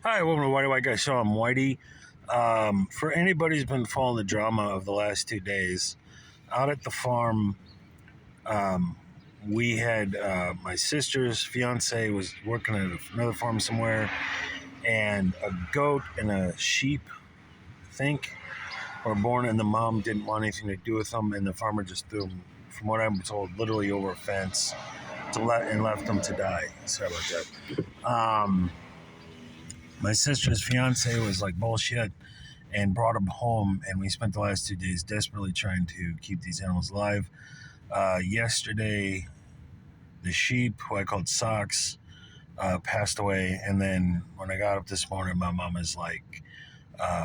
Hi, welcome to Whitey White Guy Show. I'm Whitey. For anybody who's been following the drama of the last 2 days, out at the farm, um, we had my sister's fiance was working at another farm somewhere, and a goat and a sheep, I think, were born, and the mom didn't want anything to do with them, and the farmer just threw them, from what I'm told, literally over a fence and left them to die. Sorry about that. My sister's fiance was like bullshit and brought them home. And we spent the last 2 days desperately trying to keep these animals alive. Yesterday, the sheep, who I called Socks, passed away. And then when I got up this morning, my mom is like,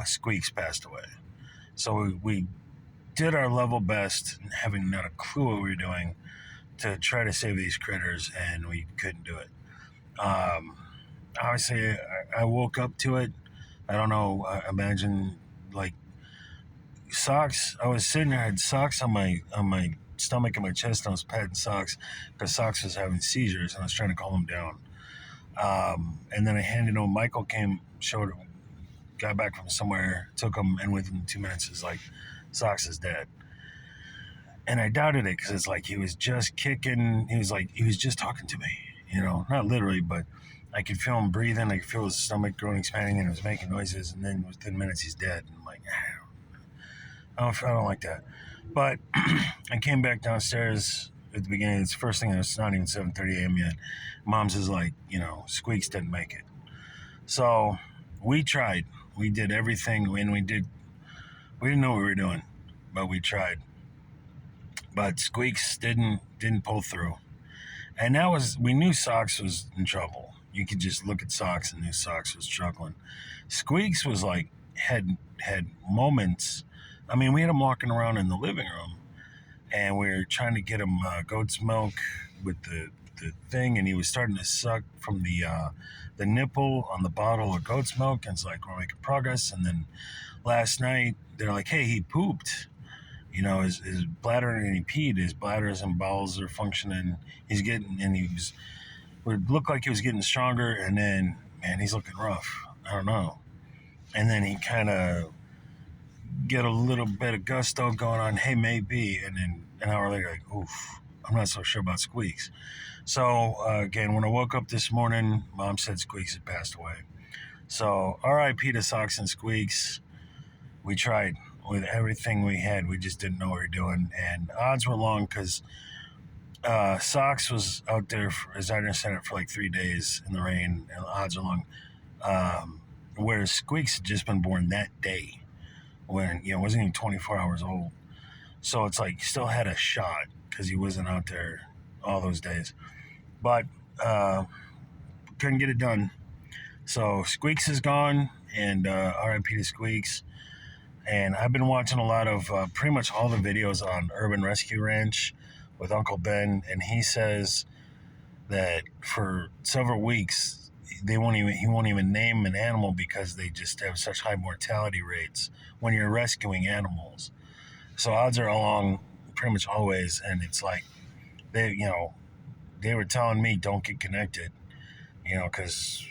Squeaks passed away. So we did our level best, having not a clue what we were doing, to try to save these critters, and we couldn't do it. Um, Obviously, I woke up to it. I don't know. Imagine like socks. I was sitting there, I had socks on my stomach and my chest, and I was patting socks because socks was having seizures, and I was trying to calm him down. And then I handed him. Michael came, got back from somewhere, took him, and within 2 minutes, it's like socks is dead. And I doubted it because it's like he was just kicking. He was just talking to me. Not literally, but I could feel him breathing. I could feel his stomach growing, expanding, and it was making noises. And then within minutes, he's dead. And I'm like, I don't like that. But I came back downstairs at the beginning. It's the first thing. It's not even 7:30 a.m. yet. Mom's is like, Squeaks didn't make it. So we tried. We did everything, and we didn't know what we were doing, but we tried. But Squeaks didn't pull through. And we knew Socks was in trouble. You could just look at Socks and knew Socks was struggling. Squeaks was like had moments. I mean, we had him walking around in the living room, and we were trying to get him goat's milk with the thing, and he was starting to suck from the nipple on the bottle of goat's milk, and it's like, we're making progress. And then last night they're like, hey, he pooped. His bladder, and he peed. His bladders and bowels are functioning. Would look like he was getting stronger, and then, man, he's looking rough. I don't know. And then he kind of get a little bit of gusto going on. Hey, maybe. And then an hour later, like, oof, I'm not so sure about Squeaks. So again, when I woke up this morning, Mom said Squeaks had passed away. So R.I.P. to Socks and Squeaks. We tried with everything we had. We just didn't know what we were doing. And odds were long because Socks was out there, as I understand it, for like 3 days in the rain, and the odds are long. Whereas Squeaks had just been born that day when, wasn't even 24 hours old. So it's like still had a shot because he wasn't out there all those days. But couldn't get it done. So Squeaks is gone, and R.I.P. to Squeaks. And I've been watching a lot of pretty much all the videos on Urban Rescue Ranch with Uncle Ben, and he says that for several weeks he won't even name an animal because they just have such high mortality rates when you're rescuing animals. So odds are along pretty much always, and it's like they were telling me don't get connected, because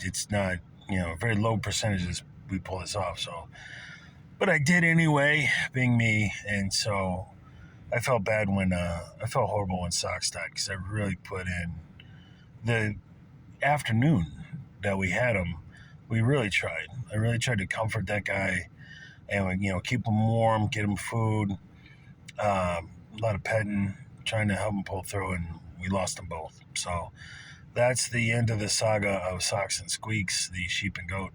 it's not very low percentages we pull this off. So, but I did anyway, being me, and so I felt bad when I felt horrible when Socks died because I really put in the afternoon that we had him. We really tried. I really tried to comfort that guy and keep him warm, get him food, a lot of petting, trying to help him pull through, and we lost them both. So that's the end of the saga of Socks and Squeaks, the sheep and goat.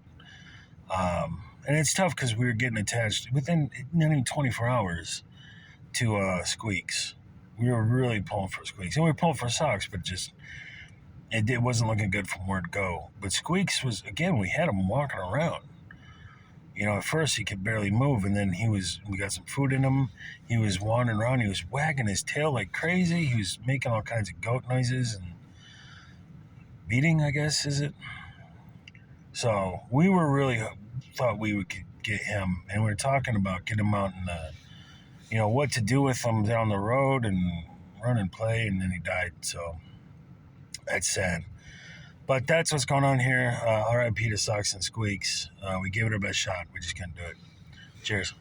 And it's tough because we were getting attached within not even 24 hours to Squeaks. We were really pulling for Squeaks. And we were pulling for Socks, but just it wasn't looking good from where to go. But Squeaks was, again, we had him walking around. At first he could barely move, and then we got some food in him. He was wandering around. He was wagging his tail like crazy. He was making all kinds of goat noises and beating, I guess, is it? So we were really thought we could get him, and we were talking about getting him out in what to do with him down the road and run and play, and then he died. So that's sad. But that's what's going on here. RIP to Socks and Squeaks. We gave it our best shot. We just couldn't do it. Cheers.